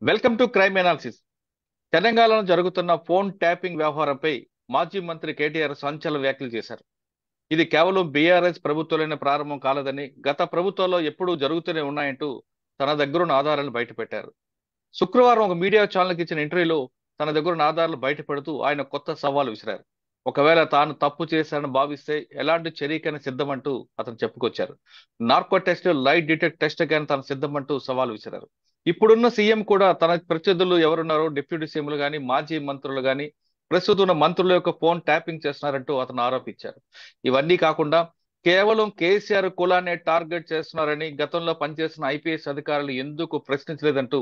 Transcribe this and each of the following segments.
Welcome to crime analysis. తెలంగాణలో జరుగుతున్న phone tapping వ్యవహారంపై మాజీ మంత్రి కేటీఆర్ సంచలన వ్యాఖ్యలు చేశారు. ఇది కేవలం బీఆర్ఎస్ ప్రభుత్వంలోనే ప్రారంభం కాలేదని, గత ప్రభుత్వాల్లో ఎప్పుడూ జరుగుతూనే ఉన్నాయంటూ తన దగ్గరున్న ఆధారాలను బయటపెట్టారు. శుక్రవారం ఒక మీడియా ఛానల్కి ఇచ్చిన ఇంటర్వ్యూలో తన దగ్గరున్న ఆధారాలు బయటపెడుతూ ఆయన కొత్త సవాలు విసిరారు. ఒకవేళ తాను తప్పు చేశానని భావిస్తే ఎలాంటి చర్యకైనా సిద్ధమంటూ అతను చెప్పుకొచ్చారు. Narco test, light detect test కైనా తాను సిద్ధమంటూ సవాల్ విసిరారు. ఇప్పుడున్న సీఎం కూడా తన ప్రత్యర్థులు ఎవరున్నారో డిప్యూటీ సీఎంలు గాని, మాజీ మంత్రులు గాని, ప్రస్తుతం ఉన్న మంత్రుల యొక్క ఫోన్ ట్యాపింగ్ చేస్తున్నారంటూ అతను ఆరోపించారు. ఇవన్నీ కాకుండా కేవలం కేసీఆర్ కులాన్ని టార్గెట్ చేస్తున్నారని గతంలో పనిచేసిన ఐపీఎస్ అధికారులు ఎందుకు ప్రశ్నించలేదంటూ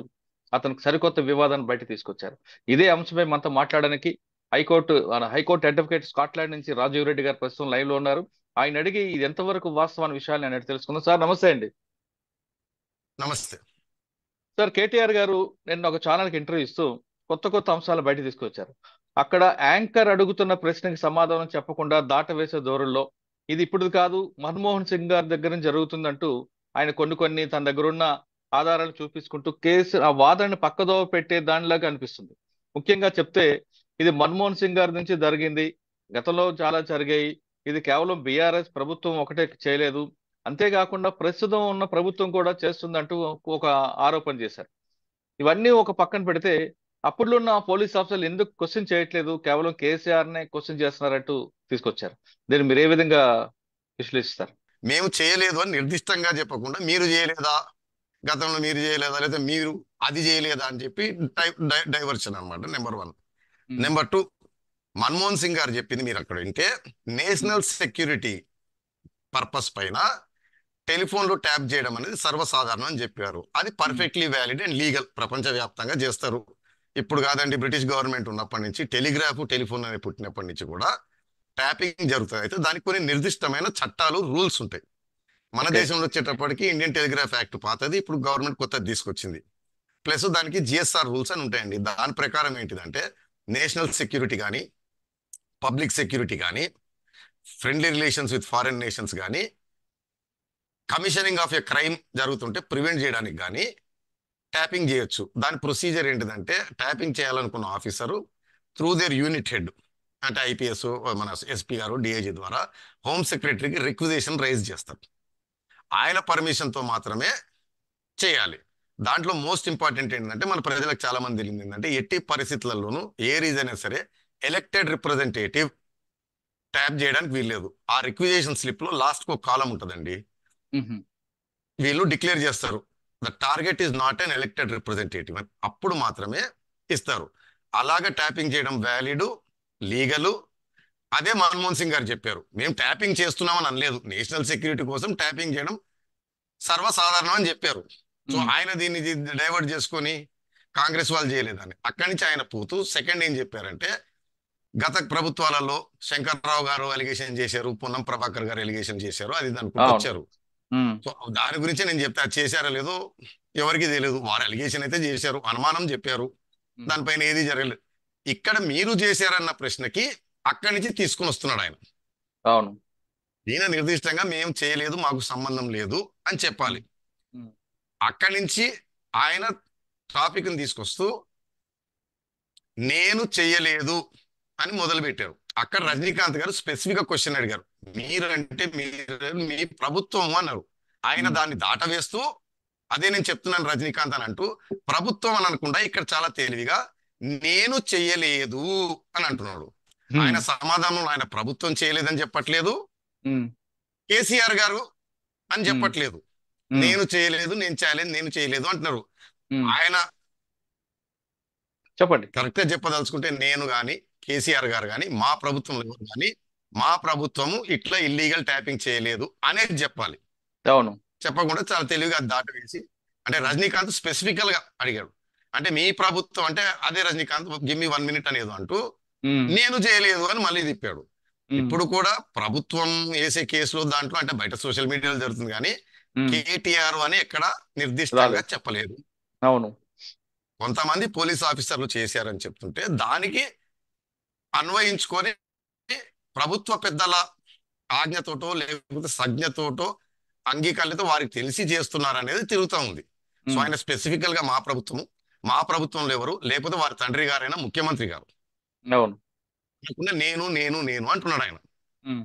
అతనికి సరికొత్త వివాదాన్ని బయట తీసుకొచ్చారు. ఇదే అంశంపై మనతో మాట్లాడడానికి హైకోర్టు అడ్వకేట్ స్కాట్లాండ్ నుంచి రాజీవ్ రెడ్డి గారు ప్రస్తుతం లైవ్ లో ఉన్నారు. ఆయన అడిగి ఇది ఎంతవరకు వాస్తవాన్ని విషయాన్ని అనేది తెలుసుకుందాం. సార్ నమస్తే అండి. నమస్తే సార్, కేటీఆర్ గారు నిన్న ఒక ఛానల్కి ఇంటర్వ్యూ ఇస్తూ కొత్త కొత్త అంశాలు బయట తీసుకొచ్చారు. అక్కడ యాంకర్ అడుగుతున్న ప్రశ్నకి సమాధానం చెప్పకుండా దాటవేసే ధోరణిలో ఇది ఇప్పుడు కాదు, మన్మోహన్ సింగ్ గారి దగ్గర నుంచి జరుగుతుందంటూ ఆయన కొన్ని తన దగ్గర ఉన్న ఆధారాలు చూపించుకుంటూ కేసు ఆ వాదనని పక్కదోవ పెట్టే దానిలాగా అనిపిస్తుంది. ముఖ్యంగా చెప్తే ఇది మన్మోహన్ సింగ్ గారి నుంచి జరిగింది, గతంలో చాలా జరిగాయి, ఇది కేవలం బీఆర్ఎస్ ప్రభుత్వం ఒకటే చేయలేదు, అంతేకాకుండా ప్రస్తుతం ఉన్న ప్రభుత్వం కూడా చేస్తుందంటూ ఒక ఆరోపణ చేశారు. ఇవన్నీ ఒక పక్కన పెడితే అప్పుడులో ఉన్న పోలీస్ ఆఫీసర్లు ఎందుకు క్వశ్చన్ చేయట్లేదు, కేవలం కేసీఆర్ నే క్వశ్చన్ చేస్తున్నారంటూ తీసుకొచ్చారు. దీన్ని మీరు ఏ విధంగా విశ్లేషిస్తారు? మేము చేయలేదు అని నిర్దిష్టంగా చెప్పకుండా మీరు చేయలేదా, గతంలో మీరు చేయలేదా, లేదా మీరు అది చేయలేదా అని చెప్పి డైవర్షన్ అనమాట. నెంబర్ 1. నెంబర్ 2, మన్మోహన్ సింగ్ గారు చెప్పింది మీరు అక్కడ వింటే నేషనల్ సెక్యూరిటీ పర్పస్ పైన టెలిఫోన్లో ట్యాప్ చేయడం అనేది సర్వసాధారణం అని చెప్పారు. అది పర్ఫెక్ట్లీ వ్యాలిడ్ అండ్ లీగల్, ప్రపంచవ్యాప్తంగా చేస్తారు. ఇప్పుడు కాదండి, బ్రిటిష్ గవర్నమెంట్ ఉన్నప్పటి నుంచి టెలిగ్రాఫ్, టెలిఫోన్ అనేది పుట్టినప్పటి నుంచి కూడా ట్యాపింగ్ జరుగుతుంది. అయితే దానికి కొన్ని నిర్దిష్టమైన చట్టాలు, రూల్స్ ఉంటాయి. మన దేశంలో వచ్చేటప్పటికి ఇండియన్ టెలిగ్రాఫ్ యాక్ట్ పాతది, ఇప్పుడు గవర్నమెంట్ కొత్తది తీసుకొచ్చింది. ప్లస్ దానికి జిఎస్ఆర్ రూల్స్ అని ఉంటాయండి. దాని ప్రకారం ఏంటిదంటే నేషనల్ సెక్యూరిటీ కానీ, పబ్లిక్ సెక్యూరిటీ కానీ, friendly relations with foreign nations కానీ, కమిషనింగ్ ఆఫ్ ఎ క్రైమ్ జరుగుతుంటే ప్రివెంట్ చేయడానికి కానీ ట్యాపింగ్ చేయొచ్చు. దాని ప్రొసీజర్ ఏంటిదంటే ట్యాపింగ్ చేయాలనుకున్న officer through there unit head, అంటే ఐపీఎస్, మన ఎస్పీ గారు, డిఐజీ ద్వారా హోమ్ సెక్రటరీకి రిక్విజిషన్ రైజ్ చేస్తారు. ఆయన పర్మిషన్తో మాత్రమే చేయాలి. దాంట్లో మోస్ట్ ఇంపార్టెంట్ ఏంటంటే మన ప్రజలకు చాలా మంది తెలియదు ఏంటంటే ఎట్టి పరిస్థితులలోనూ ఏ రీజన్ అయినా సరే ఎలక్టెడ్ రిప్రజెంటేటివ్ ట్యాప్ చేయడానికి వీల్లేదు. ఆ రిక్విజిషన్ స్లిప్ లో లాస్ట్ ఒక కాలం ఉంటుందండి. వీళ్ళు డిక్లేర్ చేస్తారు the target is not an elected representative అని, అప్పుడు మాత్రమే ఇస్తారు. అలాగే ట్యాపింగ్ చేయడం వ్యాలిడ్, లీగలు. అదే మన్మోహన్ సింగ్ గారు చెప్పారు, మేము ట్యాపింగ్ చేస్తున్నామని అనలేదు, నేషనల్ సెక్యూరిటీ కోసం ట్యాపింగ్ చేయడం సర్వసాధారణం అని చెప్పారు. సో ఆయన దీన్ని డైవర్ట్ చేసుకొని కాంగ్రెస్ వాళ్ళు చేయలేదని అక్కడి నుంచి ఆయన పోతూ సెకండ్ ఏం చెప్పారంటే గత ప్రభుత్వాలలో శంకర్రావు గారు అలిగేషన్ చేశారు, పొన్నం ప్రభాకర్ గారు అలిగేషన్ చేశారు, అది దానికి వచ్చారు. సో దాని గురించి నేను చెప్తే అది చేశారో లేదో ఎవరికి తెలియదు. వారు అలిగేషన్ అయితే చేశారు, అనుమానం చెప్పారు, దానిపైన ఏది జరగలేదు. ఇక్కడ మీరు చేశారన్న ప్రశ్నకి అక్కడి నుంచి తీసుకుని వస్తున్నాడు ఆయన. అవును, ఈయన నిర్దిష్టంగా మేము చేయలేదు, మాకు సంబంధం లేదు అని చెప్పాలి. అక్కడి నుంచి ఆయన టాపిక్ ని తీసుకొస్తూ నేను చెయ్యలేదు అని మొదలు పెట్టారు. అక్కడ రజనీకాంత్ గారు స్పెసిఫిక్ గా క్వశ్చన్ అడిగారు, మీరంటే మీ ప్రభుత్వం అన్నారు. ఆయన దాన్ని దాటవేస్తూ అదే నేను చెప్తున్నాను రజనీకాంత్ అని అంటూ ప్రభుత్వం అని అనకుండా ఇక్కడ చాలా తెలివిగా నేను చెయ్యలేదు అని అంటున్నాడు. ఆయన సమాధానంలో ఆయన ప్రభుత్వం చేయలేదని చెప్పట్లేదు, కేసీఆర్ గారు అని చెప్పట్లేదు, నేను చేయలేదు, నేను చేయలేదు అంటున్నారు. ఆయన చెప్పండి, కరెక్ట్ గా చెప్పదలుచుకుంటే నేను గాని కేసీఆర్ గారు గాని మా ప్రభుత్వంలో ఎవరు గాని మా ప్రభుత్వము ఇట్లా ఇల్లీగల్ ట్యాపింగ్ చేయలేదు అనేది చెప్పాలి. అవును, చెప్పకుండా చాలా తెలివిగా దాటవేసి, అంటే రజనీకాంత్ స్పెసిఫికల్ గా అడిగాడు, అంటే మీ ప్రభుత్వం అంటే అదే రజనీకాంత్ గివ్ మీ 1 minute అనేది అంటూ నేను చేయలేదు అని మళ్ళీ తిప్పాడు. ఇప్పుడు కూడా ప్రభుత్వం వేసే కేసులో దాంట్లో అంటే బయట సోషల్ మీడియాలో జరుగుతుంది కానీ కేటీఆర్ అని ఎక్కడ నిర్దిష్టంగా చెప్పలేదు. అవును, కొంతమంది పోలీస్ ఆఫీసర్లు చేశారని చెప్తుంటే దానికి అన్వయించుకొని ప్రభుత్వ పెద్దల ఆజ్ఞతోటో లేకపోతే సజ్ఞతోటో అంగీకారంతో వారికి తెలిసి చేస్తున్నారు అనేది తిరుగుతూ ఉంది. సో ఆయన స్పెసిఫికల్ గా మా ప్రభుత్వము మా ప్రభుత్వంలో ఎవరు, లేకపోతే వారి తండ్రి గారైనా ముఖ్యమంత్రి గారు అవును. లేకుండా నేను నేను నేను అంటున్నాడు ఆయన. ఉమ్.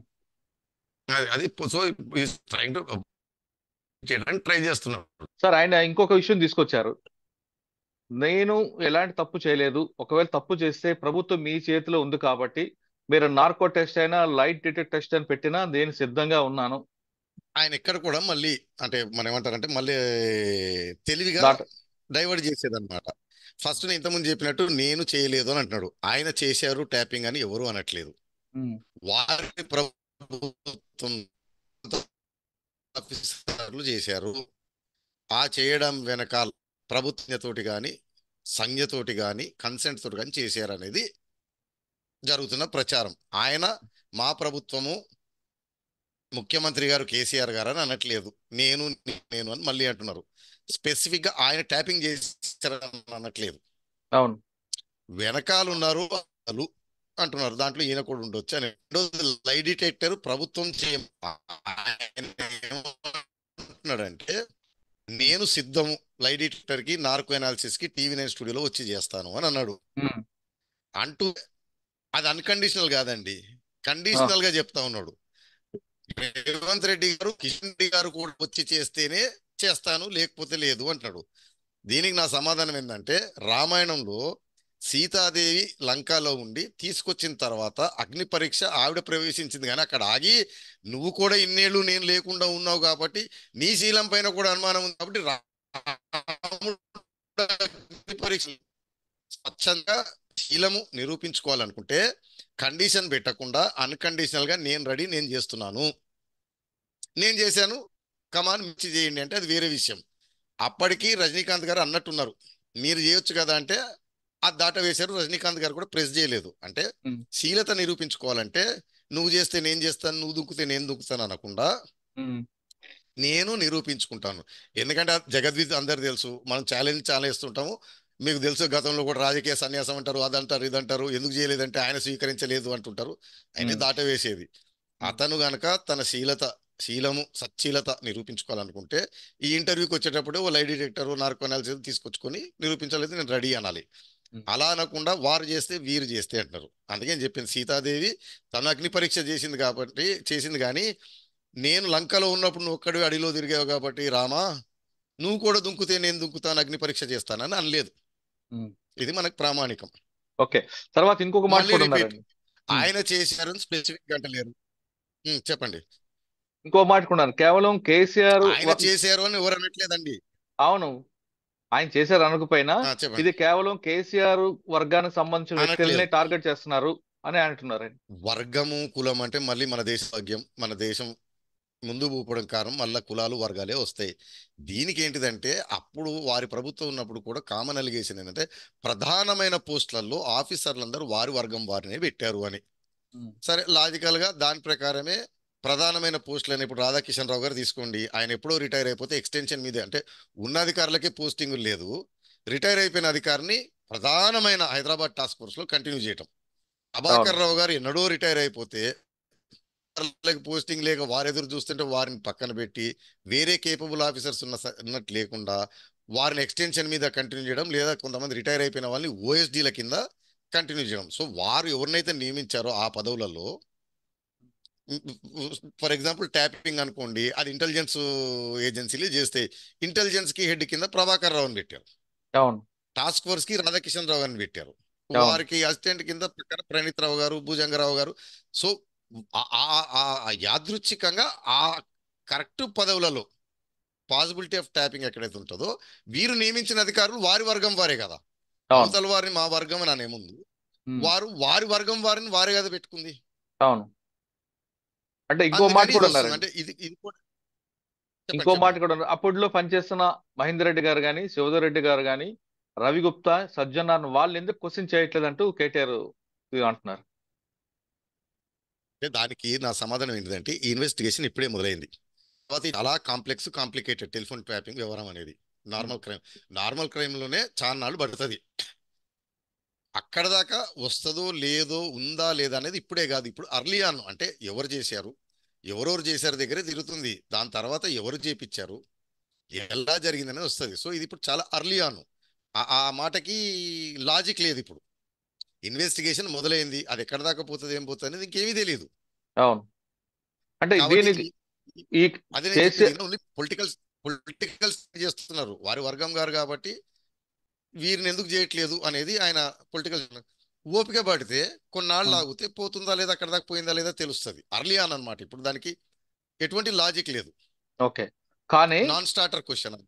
అది సో ట్రైంగ్ టు చేయడానికి ట్రై చేస్తున్నాడు. సార్, ఆయన ఇంకొక విషయం తీసుకొచ్చారు. నేను ఎలాంటి తప్పు చేయలేదు. ఒకవేళ తప్పు చేస్తే ప్రభుత్వం మీ చేతిలో ఉంది కాబట్టి మీరు నార్కో టెస్ట్ అయినా లైట్ డిటెక్ట్ టెస్ట్ అని పెట్టినా నేను సిద్ధంగా ఉన్నాను. ఆయన ఎక్కడ కూడా మళ్ళీ అంటే మనం ఏమంటారంటే మళ్ళీ తెలివిగా దాట్ డైవర్ట్ చేసేదన్నమాట. ఫస్ట్ నేను ఇంతకుముందు చెప్పినట్టు నేను చేయలేదు అని అంటున్నాడు. ఆయన చేశారు ట్యాపింగ్ అని ఎవరు అనట్లేదు. ఉమ్. వారి ప్రభుత్వం ఆఫీసర్లు చేశారు. ఆ చేయడం వెనకాల ప్రభుత్వతోటి కానీ సంఘతోటి కానీ కన్సెంట్ తోటి కానీ చేశారు అనేది జరుగుతున్న ప్రచారం. ఆయన మా ప్రభుత్వము ముఖ్యమంత్రి గారు కేసీఆర్ గారు అని అనట్లేదు. నేను నేను అని మళ్ళీ అంటున్నారు. స్పెసిఫిక్ గా ఆయన ట్యాపింగ్ చేశారని అనట్లేదు. అవును. వెనకాల ఉన్నారు వాళ్ళు అంటున్నారు. దాంట్లో ఈయన కూడా ఉండొచ్చు అని. రెండోది లై డిటెక్టర్ ప్రభుత్వం ఏమంటున్నాడంటే నేను సిద్ధము లై డిటెక్టర్ కి నార్కో అనాలిసిస్ కి టీవీ9 స్టూడియోలో వచ్చి చేస్తాను అని అన్నాడు. ఉమ్. అంటూ అది అన్కండిషనల్ కాదండి, ఆ. కండిషనల్ గా చెప్తా ఉన్నాడు. రేవంత్ రెడ్డి గారు కిషన్ రెడ్డి గారు కూడా వచ్చి చేస్తేనే చేస్తాను లేకపోతే లేదు అంటున్నాడు. దీనికి నా సమాధానం ఏంటంటే రామాయణంలో సీతాదేవి లంకలో ఉండి తీసుకొచ్చిన తర్వాత అగ్ని పరీక్ష ఆవిడ ప్రవేశించింది, కానీ అక్కడ ఆగి నువ్వు కూడా ఇన్నేళ్ళు నేను లేకుండా ఉన్నావు కాబట్టి నీ శీలం పైన కూడా అనుమానం ఉంది కాబట్టి రాముడు అగ్ని పరీక్ష స్వచ్ఛంగా శీలము నిరూపించుకోవాలనుకుంటే కండిషన్ పెట్టకుండా అన్కండిషనల్ గా నేను రెడీ, నేను చేస్తున్నాను, నేను చేశాను, కమాన్ మిర్చి చేయండి అంటే అది వేరే విషయం. అప్పటికి రజనీకాంత్ గారు అన్నట్టున్నారు మీరు చేయొచ్చు కదా అంటే ఆ దాట వేశారు. రజనీకాంత్ గారు కూడా ప్రెస్ చేయలేదు. అంటే ఉమ్. శీలత నిరూపించుకోవాలంటే నువ్వు చేస్తే నేను చేస్తాను, నువ్వు దుక్కితే నేను దుక్కుతాను అనకుండా ఉమ్. నేను నిరూపించుకుంటాను. ఎందుకంటే జగద్విత్ అందరు తెలుసు, మనం ఛాలెంజ్ చాలా ఇస్తుంటాము. మీకు తెలుసు గతంలో కూడా రాజకీయ సన్యాసం అంటారు, అదంటారు ఇదంటారు, ఎందుకు చేయలేదంటే ఆయన స్వీకరించలేదు అంటుంటారు. ఆయన ఉమ్. దాట వేసేది. అతను గనక తన శీలము సచ్చీలత నిరూపించుకోవాలనుకుంటే ఈ ఇంటర్వ్యూకి వచ్చేటప్పుడు ఓ లై డిటెక్టర్ నార్కో అనాలిసిస్ తీసుకొచ్చుకొని నిరూపించలేదు నేను రెడీ అనాలి. ఉమ్. అలా అనకుండా వారు చేస్తే వీరు చేస్తే అంటారు. అందుకే నేను చెప్పింది సీతాదేవి తన అగ్ని పరీక్ష చేసింది కాబట్టి చేసింది, కానీ నేను లంకలో ఉన్నప్పుడు నువ్వు ఒక్కడివి అడిలో తిరిగావు కాబట్టి రామా నువ్వు కూడా దుంకుతే నేను దుంకుతాను అగ్ని పరీక్ష చేస్తానని అనలేదు. ఉమ్. ఇది మనకు ప్రామాణికం. ఓకే. తర్వాత ఇంకొక మాట మళ్ళీ కూడా రిపీట్, ఉన్నారండి. ఉమ్. ఆయన చేశారని స్పెసిఫిక్ అంటలేరు. చెప్పండి. ఇంకో మాట కూడా ఉన్నారు. కేవలం కేసీఆర్ ఆయన చేశారు అని ఎవరు అనట్లేదండి. అవును, ఆయన చేశారు అనకపోయినా చెప్పండి. ఇది కేవలం కేసీఆర్ వర్గానికి సంబంధించిన వ్యక్తులనే అనట్లేదు. టార్గెట్ చేస్తున్నారు అని అంటున్నారండి. వర్గము కులం అంటే మళ్ళీ మన దేశ భాగ్యం, మన దేశం ముందు ఊపడం కారణం మళ్ళీ కులాలు వర్గాలే వస్తాయి. దీనికి ఏంటిదంటే అప్పుడు వారి ప్రభుత్వం ఉన్నప్పుడు కూడా కామన్ అలిగేషన్ ఏంటంటే ప్రధానమైన పోస్టులలో ఆఫీసర్లందరూ వారి వర్గం వారినే పెట్టారు అని. ఉమ్. సరే లాజికల్ గా దాని ప్రకారమే ప్రధానమైన పోస్టులని ఇప్పుడు రాధాకిషన్ రావు గారు తీసుకోండి. ఆయన ఎప్పుడో రిటైర్ అయిపోతే ఎక్స్టెన్షన్ మీదే అంటే ఉన్న అధికారులకే పోస్టింగ్ లేదు, రిటైర్ అయిపోయిన అధికారిని ప్రధానమైన హైదరాబాద్ టాస్క్ ఫోర్స్ లో కంటిన్యూ చేయటం. అవును. ప్రభాకర్ రావు గారు ఎన్నడో రిటైర్ అయిపోతే పోస్టింగ్ లేక వారు ఎదురు చూస్తుంటే వారిని పక్కన పెట్టి వేరే కేపబుల్ ఆఫీసర్స్ ఉన్నట్టు లేకుండా వారిని ఎక్స్టెన్షన్ మీద కంటిన్యూ చేయడం, లేదా కొంతమంది రిటైర్ అయిపోయిన వాళ్ళని ఓఎస్డీల కింద కంటిన్యూ చేయడం. సో వారు ఎవరినైతే నియమించారో ఆ పదవులలో ఫర్ ఎగ్జాంపుల్ ట్యాపింగ్ అనుకోండి, అది ఇంటెలిజెన్స్ ఏజెన్సీలు చేస్తే ఇంటెలిజెన్స్ కి హెడ్ కింద ప్రభాకర్ రావుని పెట్టారు, అవును. టాస్క్ ఫోర్స్ కి రాధాకిషన్ రావు గారిని పెట్టారు, అవును. వారికి అసిస్టెంట్ కింద ప్రకారం ప్రణీత్ రావు గారు, భుజంగరావు గారు. సో యాదృచ్ఛికంగా ఆ కరెక్ట్ పదవులలో పాసిబిలిటీ ఆఫ్ ట్యాపింగ్ ఎక్కడైతే ఉంటుందో వీరు నియమించిన అధికారులు వారి వర్గం వారే కదా. అవును. అవతల వారిని మా వర్గం అని అనేముందు ఉమ్. వారి వర్గం వారిని వారే కదా పెట్టుకుంది. అవును. అంటే ఇంకో మాట అందుకని ఇది కూడా వస్తుంది. ఉన్నారండి. అంటే ఇది కూడా ఇంకో చెప్పండి మాట చెప్పండి. కూడా ఉన్నారు. అప్పట్లో పనిచేస్తున్న మహేందర్ రెడ్డి గారు కానీ, శివధర్ రెడ్డి గారు కానీ, రవి గుప్తా, సజ్జనార్ వాళ్ళు ఎందుకు క్వశ్చన్ చేయట్లేదు అంటూ కేటీఆర్ అంటున్నారు. అంటే దానికి నా సమాధానం ఏంటిదంటే ఈ ఇన్వెస్టిగేషన్ ఇప్పుడే మొదలైంది. తర్వాత ఇది చాలా కాంప్లికేటెడ్ టెలిఫోన్ ట్యాపింగ్ వ్యవహారం అనేది. నార్మల్ క్రైమ్ లోనే చాలా నాళ్ళు పడుతుంది. అక్కడ దాకా వస్తుందో లేదో ఉందా లేదా అనేది ఇప్పుడే కాదు, ఇప్పుడు అర్లీ ఆన్ అంటే ఎవరు చేశారు ఎవరెవరు చేశారు దగ్గరే తిరుగుతుంది. దాని తర్వాత ఎవరు చేపించారు ఎలా జరిగిందనేది వస్తుంది. సో ఇది ఇప్పుడు చాలా అర్లీ ఆన్. ఆ మాటకి లాజిక్ లేదు. ఇప్పుడు ఇన్వెస్టిగేషన్ మొదలైంది, అది ఎక్కడ దాకా పోతుంది ఏం పోతుంది అనేది ఇంకేమీ తెలియదు. అవును. అంటే కాబట్టి దీనికి ఈ అదే నేను కేసీ చెప్పేది, ఓన్లీ పొలిటికల్ పొలిటికల్ చేస్తున్నారు వారి వర్గం గారు కాబట్టి వీరిని ఎందుకు చేయట్లేదు అనేది ఆయన పొలిటికల్. ఓపిక పడితే కొన్నాళ్ళు ఆగితే పోతుందా లేదా, అక్కడ దాకా పోయిందా లేదా తెలుస్తుంది. అర్లీ ఆన్ అనమాట. ఇప్పుడు దానికి ఎటువంటి లాజిక్ లేదు. ఓకే. కానీ నాన్ స్టార్టర్ క్వశ్చన్.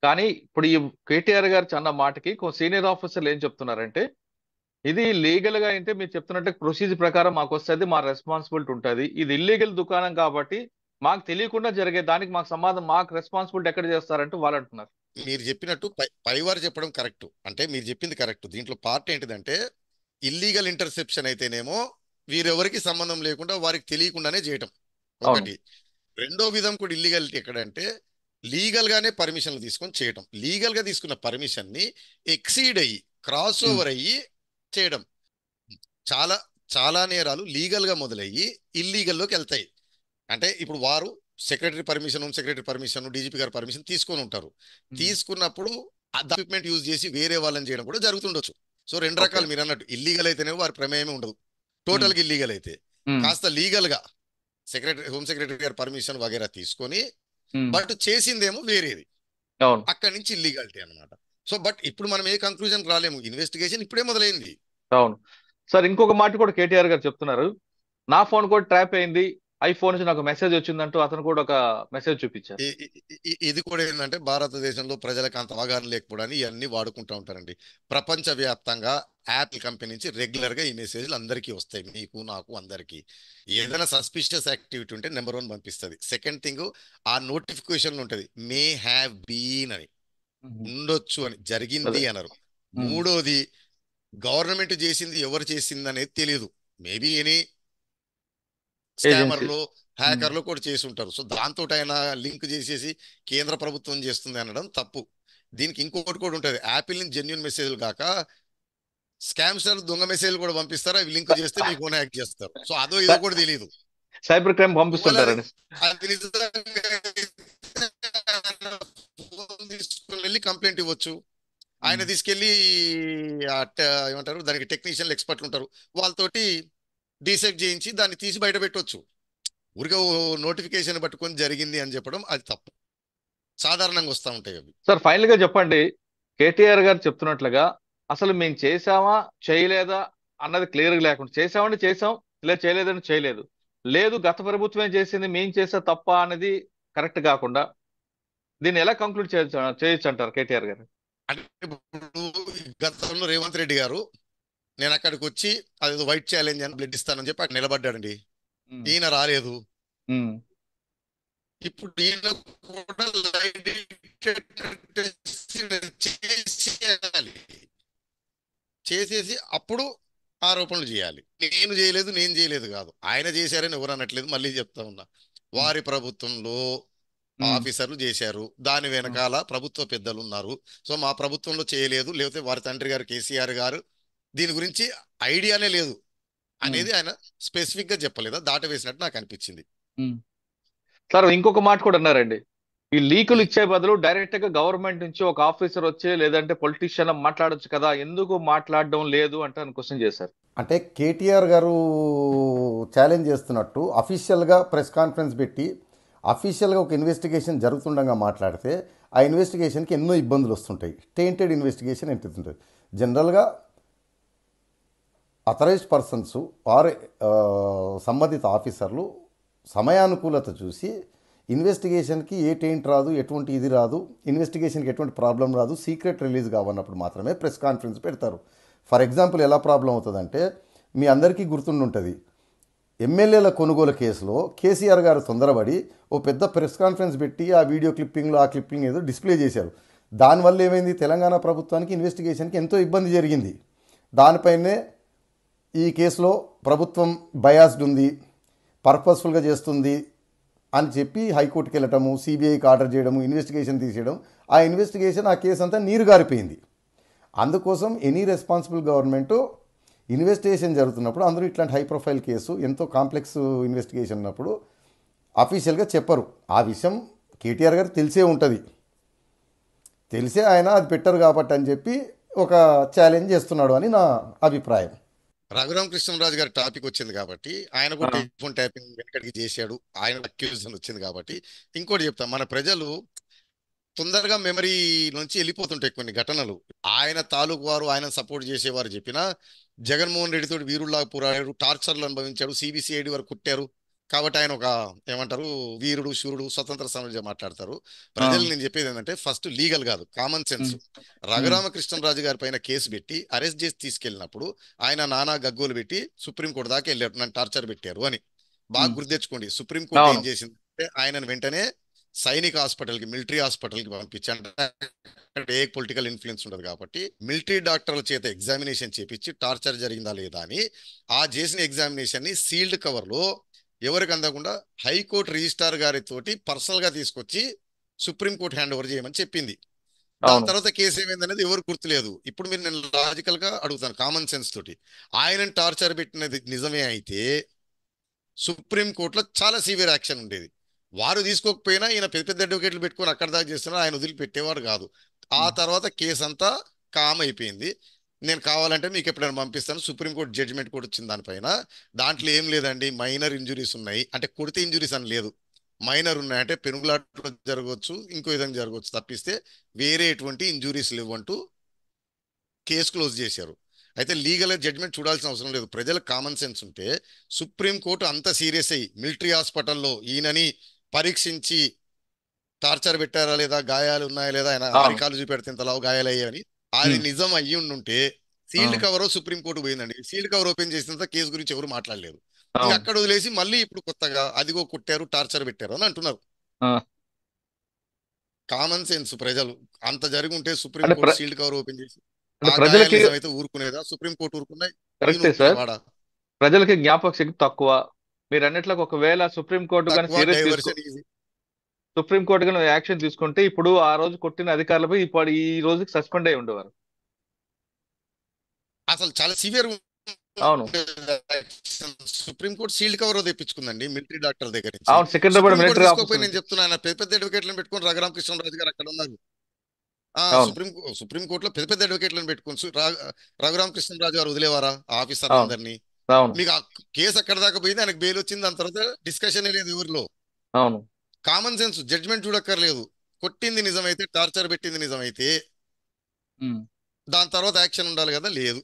కానీ ఇప్పుడు ఈ కేటీఆర్ గారు అన్న మాటకి సీనియర్ ఆఫీసర్లు ఏం చెప్తున్నారంటే, ఇది లీగల్ గా అయితే మీరు చెప్తున్నట్టు ప్రొసీజర్ ప్రకారం మాకు వస్తుంది, మా రెస్పాన్సిబిలిటీ ఉంటుంది. ఇది ఇల్లీగల్ దుకాణం కాబట్టి మాకు తెలియకుండా జరిగే దానికి మాకు సమాధానం, మాకు రెస్పాన్సిబిలిటీ ఎక్కడ చేస్తారంటూ వాళ్ళు అంటున్నారు. మీరు చెప్పినట్టు పైవారు చెప్పడం కరెక్ట్, అంటే మీరు చెప్పింది కరెక్ట్. దీంట్లో పార్ట్ ఏంటిదంటే ఇల్లీగల్ ఇంటర్సెప్షన్ అయితేనేమో వీరెవరికి సంబంధం లేకుండా వారికి తెలియకుండానే చేయటం అవును. ఒకటి. రెండో విధం కూడా ఇల్లీగలిటీ ఎక్కడంటే లీగల్ గానే పర్మిషన్లు తీసుకొని చేయడం. లీగల్ గా తీసుకున్న పర్మిషన్ ని ఎక్సీడ్ అయ్యి క్రాస్ ఉమ్, ఓవర్ అయ్యి చేయడం. చాలా చాలా నేరాలు లీగల్ గా మొదలయ్యి ఇల్లీగల్లోకి వెళ్తాయి. అంటే ఇప్పుడు వారు secretary permission, home secretary permission, DGP గారి పర్మిషన్ తీసుకొని ఉంటారు. ఉమ్, తీసుకున్నప్పుడు ఎక్విప్మెంట్ యూజ్ చేసి వేరే వాళ్ళని చేయడం కూడా జరుగుతుండొచ్చు. సో రెండు ఓకే. రకాలు మీరు అన్నట్టు. ఇల్లీగల్ అయితేనే వారి ప్రమేయమే ఉండదు. ఉమ్, టోటల్గా ఇల్లీగల్ అయితే ఉమ్, కాస్త లీగల్ గా సెక్రటరీ, హోమ్ సెక్రటరీ గారి పర్మిషన్ వగేరా తీసుకొని, ఉమ్, బట్ చేసిందేమో వేరేది. అవును. అక్కడి నుంచి ఇల్లీగాలిటీ అనమాట. సో బట్ ఇప్పుడు మనం ఏ కంక్లూజన్ రాలేము, ఇన్వెస్టిగేషన్ ఇప్పుడే మొదలైంది. అవును. సార్, ఇంకొక మాట కూడా కేటీఆర్ గారు చెప్తున్నారు. నా ఫోన్ కూడా ట్రాప్ అయింది, ఐఫోన్ నుంచి నాకు మెసేజ్ వచ్చిందంటూ అతను కూడా ఒక మెసేజ్ చూపించారు. ఇది కూడా ఏంటంటే భారతదేశంలో ప్రజలకు అంత అవగాహన లేకపోవడానికి ఇవన్నీ వాడుకుంటూ ఉంటారండి. ప్రపంచవ్యాప్తంగా యాపిల్ కంపెనీ నుంచి రెగ్యులర్ గా ఈ మెసేజ్లు అందరికీ వస్తాయి, మీకు నాకు అందరికీ. ఏదైనా సస్పిషియస్ యాక్టివిటీ ఉంటే నెంబర్ 1 పంపిస్తుంది. సెకండ్ థింగ్, ఆ నోటిఫికేషన్ ఉంటుంది మే హ్యావ్ బీన్ అని, ఉమ్, ఉండొచ్చు అని, జరిగింది అదే. అనరు. ఉమ్, మూడోది, గవర్నమెంట్ చేసింది ఎవరు చేసింది అనేది తెలియదు. Maybe any agency. స్కామర్లు, ఉమ్, హ్యాకర్లు కూడా చేసి ఉంటారు. సో దాంతో ఆయన లింక్ చేసేసి కేంద్ర ప్రభుత్వం చేస్తుంది అనడం తప్పు. దీనికి ఇంకొకటి కూడా ఉంటుంది. యాపిల్ నుంచి జెన్యున్ మెసేజ్లు కాక స్కామ్స్టర్ దొంగ మెసేజ్లు కూడా పంపిస్తారు. అవి లింక్ చేస్తే మీకు ఫోన్ హ్యాక్ చేస్తారు. సో అదో ఇదో కూడా తెలియదు. సైబర్ క్రైమ్ ఒకవేళ అది పంపిస్తుంటారండి. అది నిజంగా ఫోన్ తీసుకుని వెళ్ళి కంప్లైంట్ ఇవ్వచ్చు. ఆయన ఉమ్, తీసుకెళ్ళి ఏమంటారు దానికి టెక్నీషియన్లు, ఎక్స్పర్ట్లు ఉంటారు, వాళ్ళతోటి డీసెక్ట్ చేయించి దాన్ని తీసి బయట పెట్టవచ్చు. ఊరికే నోటిఫికేషన్ పట్టుకొని జరిగింది అని చెప్పడం అది తప్పు. సాధారణంగా వస్తూ ఉంటాయి అవి. సార్, ఫైనల్ గా చెప్పండి. కేటీఆర్ గారు చెప్తున్నట్లుగా అసలు మేము చేసామా చేయలేదా అన్నది క్లియర్ గా లేకుండా, చేసామంటే చేసాం, లేదు చేయలేదని చేయలేదు, లేదు గత ప్రభుత్వమే చేసింది మేము చేసా తప్ప అనేది కరెక్ట్ కాకుండా దీన్ని ఎలా కంక్లూడ్ చేయొచ్చు అంటారు కేటీఆర్ గారు? అంటే ఇప్పుడు గతంలో రేవంత్ రెడ్డి గారు నేను అక్కడికి వచ్చి అది వైట్ ఛాలెంజ్ అని బ్లడ్ ఇస్తానని చెప్పి అక్కడ నిలబడ్డాడండి. ఉమ్, ఈయన రాలేదు. ఉమ్, ఇప్పుడు ఈయన కూడా లై డిటెక్టర్ చేసేయాలి. చేసేసి అప్పుడు ఆరోపణలు చేయాలి. నేను చేయలేదు, నేను చేయలేదు కాదు, ఆయన చేశారని ఎవరు అనట్లేదు. మళ్ళీ చెప్తా ఉన్నా, ఉమ్, వారి ప్రభుత్వంలో ఉమ్, ఆఫీసర్లు చేశారు, దాని ఉమ్, వెనకాల ప్రభుత్వ పెద్దలు ఉన్నారు. సో మా ప్రభుత్వంలో చేయలేదు, లేకపోతే వారి తండ్రి గారు కేసీఆర్ గారు దీని గురించి ఐడియానే లేదు ఉమ్, అనేది ఆయన స్పెసిఫిక్ గా చెప్పలేదా, దాటవేసినట్టు నాకు అనిపించింది. ఉమ్. సార్, ఇంకొక మాట కూడా అన్నారండి. ఈ లీకులు ఉమ్. ఇచ్చే బదులు డైరెక్ట్ గా గవర్నమెంట్ నుంచి ఒక ఆఫీసర్ వచ్చి లేదంటే పొలిటీషియన్ మాట్లాడొచ్చు కదా, ఎందుకు మాట్లాడడం లేదు అంటే అని క్వశ్చన్ చేశారు. అంటే కేటీఆర్ గారు ఛాలెంజ్ చేస్తున్నట్టు అఫీషియల్గా ప్రెస్ కాన్ఫరెన్స్ పెట్టి అఫీషియల్గా ఒక ఇన్వెస్టిగేషన్ జరుగుతుండగా మాట్లాడితే ఆ ఇన్వెస్టిగేషన్కి ఎన్నో ఇబ్బందులు వస్తుంటాయి. టెయింటెడ్ ఇన్వెస్టిగేషన్ ఎంత ఉంటుంది. జనరల్గా అథరైజ్డ్ పర్సన్స్ ఆర్ సంబంధిత ఆఫీసర్లు సమయానుకూలత చూసి ఇన్వెస్టిగేషన్కి ఏ టెయింట్ రాదు, ఎటువంటి ఇది రాదు, ఇన్వెస్టిగేషన్కి ఎటువంటి ప్రాబ్లం రాదు, సీక్రెట్ రిలీజ్ కావన్నప్పుడు మాత్రమే ప్రెస్ కాన్ఫరెన్స్ పెడతారు. ఫర్ ఎగ్జాంపుల్ ఎలా ప్రాబ్లం అవుతుందంటే, మీ అందరికీ గుర్తుండుంటుంది, ఎమ్మెల్యేల కొనుగోలు కేసులో కేసీఆర్ గారు తొందరపడి ఓ పెద్ద ప్రెస్ కాన్ఫరెన్స్ పెట్టి ఆ వీడియో క్లిప్పింగ్లో ఆ క్లిప్పింగ్ ఏదో డిస్ప్లే చేశారు. దానివల్ల ఏమైంది, తెలంగాణ ప్రభుత్వానికి ఇన్వెస్టిగేషన్కి ఎంతో ఇబ్బంది జరిగింది. దానిపైనే ఈ కేసులో ప్రభుత్వం బయాస్డ్ ఉంది, పర్పస్ఫుల్గా చేస్తుంది అని చెప్పి హైకోర్టుకి వెళ్ళటము, సిబిఐకి ఆర్డర్ చేయడము, ఇన్వెస్టిగేషన్ తీసేయడం, ఆ ఇన్వెస్టిగేషన్ ఆ కేసు అంతా నీరు గారిపోయింది. అందుకోసం ఎనీ రెస్పాన్సిబుల్ గవర్నమెంటు ఇన్వెస్టిగేషన్ జరుగుతున్నప్పుడు, అందరూ ఇట్లాంటి హై ప్రొఫైల్ కేసు ఎంతో కాంప్లెక్స్ ఇన్వెస్టిగేషన్ ఉన్నప్పుడు అఫీషియల్గా చెప్పరు. ఆ విషయం కేటీఆర్ గారు తెలిసే ఉంటుంది. తెలిసే ఆయన అది పెట్టరు కాబట్టి అని చెప్పి ఒక ఛాలెంజ్ చేస్తున్నాడు అని నా అభిప్రాయం. రఘురామకృష్ణరాజు గారి టాపిక్ వచ్చింది కాబట్టి ఆయన ఆ, కూడా టెలిఫోన్ ట్యాపింగ్ వెనకడికి చేశాడు, ఆయన అక్యూజన్ వచ్చింది కాబట్టి ఇంకోటి చెప్తాం, మన ప్రజలు తొందరగా మెమరీ నుంచి వెళ్ళిపోతుంటాయి కొన్ని ఘటనలు. ఆయన తాలూకు వారు ఆయన సపోర్ట్ చేసేవారు చెప్పినా జగన్మోహన్ రెడ్డితో వీరుల్లాగా పోరాడారు, టార్చర్లు అనుభవించాడు, సిబిసిఐడి వరకు కుట్టారు కాబట్టి ఆయన ఒక ఏమంటారు వీరుడు శూరుడు స్వతంత్ర సమరంగా మాట్లాడతారు. ఆ, ప్రజలు నేను చెప్పేది ఏంటంటే ఫస్ట్ లీగల్ కాదు, కామన్ సెన్స్. ఉమ్, ఉమ్, రఘురామకృష్ణరాజు గారి పైన కేసు పెట్టి అరెస్ట్ చేసి తీసుకెళ్ళినప్పుడు ఆయన నానా గగ్గోలు పెట్టి సుప్రీంకోర్టు దాకా వెళ్ళారు, నన్ను టార్చర్ పెట్టారు అని. బాగా ఉమ్, గుర్తెచ్చుకోండి, సుప్రీంకోర్టు ఏం అవును. చేసిందంటే ఆయనను వెంటనే సైనిక హాస్పిటల్కి మిలిటరీ హాస్పిటల్కి పంపించారు. అక్కడ ఏ పొలిటికల్ ఇన్ఫ్లుయెన్స్ ఉండదు కాబట్టి మిలిటరీ డాక్టర్ల చేత ఎగ్జామినేషన్ చేపించి టార్చర్ జరిగిందా లేదా అని ఆ చేసిన ఎగ్జామినేషన్ ని సీల్డ్ కవర్ లో ఎవరికి అందకుండా హైకోర్టు రిజిస్ట్రార్ గారితోటి పర్సనల్ గా తీసుకొచ్చి సుప్రీంకోర్టు హ్యాండ్ ఓవర్ చేయమని చెప్పింది. దాని అవును. తర్వాత కేసు ఏమైందనేది ఎవరు గుర్తులేదు. ఇప్పుడు మీరు నేను లాజికల్ గా అడుగుతాను కామన్ సెన్స్ తోటి, ఆయనను టార్చర్ పెట్టినది నిజమే అయితే సుప్రీంకోర్టులో చాలా సివియర్ యాక్షన్ ఉండేది. వారు తీసుకోకపోయినా ఈయన పెద్ద పెద్ద అడ్వకేట్లు పెట్టుకొని అక్కడ దాకా చేస్తున్నా ఆయన వదిలిపెట్టేవాడు కాదు. ఆ ఉమ్, తర్వాత కేసు అంతా కామ్ అయిపోయింది. నేను కావాలంటే మీకు ఎప్పుడైనా పంపిస్తాను, సుప్రీంకోర్టు జడ్జిమెంట్ కూడా వచ్చింది దానిపైన. దాంట్లో ఏం లేదండి, మైనర్ ఇంజురీస్ ఉన్నాయి, అంటే కొడితే ఇంజురీస్ అని లేదు, మైనర్ ఉన్నాయి, అంటే పెనుగులాటలో జరగవచ్చు ఇంకో విధంగా జరగవచ్చు తప్పిస్తే వేరే ఎటువంటి ఇంజురీస్ లేవంటూ కేసు క్లోజ్ చేశారు. అయితే లీగల్ జడ్జ్మెంట్ చూడాల్సిన అవసరం లేదు. ప్రజలకు కామన్ సెన్స్ ఉంటే సుప్రీంకోర్టు అంత సీరియస్ అయ్యి మిలిటరీ హాస్పిటల్లో ఈయనని పరీక్షించి టార్చర్ పెట్టారా లేదా, గాయాలు ఉన్నాయా లేదా, ఆయన అవును. అరికాలు చూపెడితే ఇంతలావు గాయాలయ్యాయని అది ఉమ్, నిజం అయ్యి ఉండుంటే ఆ, సీల్డ్ కవర్ సుప్రీంకోర్టు పోయిందండి. సీల్డ్ కవర్ ఓపెన్ చేసిన కేసు గురించి ఎవరు మాట్లాడలేదు. ఇక అవును. అక్కడ వదిలేసి మళ్ళీ ఇప్పుడు కొత్తగా అదిగో కుట్టారు టార్చర్ పెట్టారు అని అంటున్నారు. ఆ, కామన్ సెన్స్ ప్రజలు అంత జరిగి ఉంటే అంటే సుప్రీంకోర్టు సీల్డ్ కవర్ ఓపెన్ చేసి అంటే ఆ గాయాలు ప్రజలకి నిజమైతే ఊరుకునేదా, సుప్రీంకోర్టు ఊరుకున్నాయి ఈయన కరెక్టే సార్. ఊరుకునేవాడా? ప్రజలకి జ్ఞాపక శక్తి తక్కువ. మీరు అన్నట్లు ఒకవేళ సుప్రీంకోర్టు కానీ తక్కువ సీరియస్ డైవర్షన్ ఈజీ. సుప్రీంకోర్టు కానీ యాక్షన్ తీసుకుంటే ఇప్పుడు ఆ రోజు కొట్టిన అధికారులపై ఇప్పుడు ఈ రోజుకి సస్పెండ్ అయి ఉండేవారు. అసలు చాలా సివియర్ అవును. సుప్రీంకోర్టు సీల్డ్ కవర్ తెప్పించుకుందండి మిలిటరీ డాక్టర్ దగ్గర నుంచి. అవును, సికింద్రాబాద్ సుప్రీంకోర్టు మిలిటరీ తీసుకోకపోయి ఆఫీసర్ నేను నుంచి. చెప్తున్నా, ఆయన పెద్ద పెద్ద అడ్వకేట్లను పెట్టుకొని రఘురామకృష్ణరాజు గారు అక్కడ ఉన్నారు. ఆ అవును. సుప్రీంకోర్టులో పెద్ద పెద్ద అడ్వకేట్లను పెట్టుకొని రఘురామకృష్ణరాజు గారు వదిలేవారా ఆ అవును. ఆఫీసర్లందరినీ? అవును. మీకు ఆ కేసు అక్కడ దాకా పోయింది, ఆయనకు బెయిల్ వచ్చింది, దాని తర్వాత డిస్కషన్ లేదు ఊరిలో. అవును. కామన్ సెన్స్ జడ్జ్మెంట్ చూడక్కర్లేదు. కొట్టింది నిజమైతే, టార్చర్ పెట్టింది నిజమైతే ఉమ్, దాని తర్వాత యాక్షన్ ఉండాలి కదా, లేదు.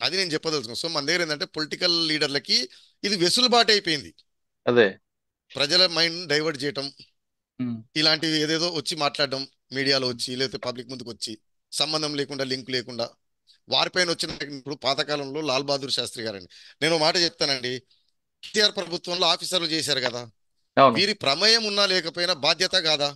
అది నేను చెప్పదలుచుకున్నాను. సో మన దగ్గర ఏంటంటే పొలిటికల్ లీడర్లకి ఇది వెసులుబాటు అయిపోయింది, అదే. ప్రజల మైండ్ డైవర్ట్ చేయటం, ఉమ్, ఇలాంటివి ఏదేదో వచ్చి మాట్లాడడం మీడియాలో వచ్చి లేకపోతే పబ్లిక్ ముందుకు వచ్చి సంబంధం లేకుండా లింక్ లేకుండా వారిపైన వచ్చిన. ఇప్పుడు పాతకాలంలో లాల్ బహదూర్ శాస్త్రి గారండి, నేను ఒక మాట చెప్తానండి, కేసీఆర్ ప్రభుత్వంలో ఆఫీసర్లు చేశారు కదా, అవును. వీరి ప్రమేయం ఉన్నా లేకపోయినా బాధ్యత కాదా?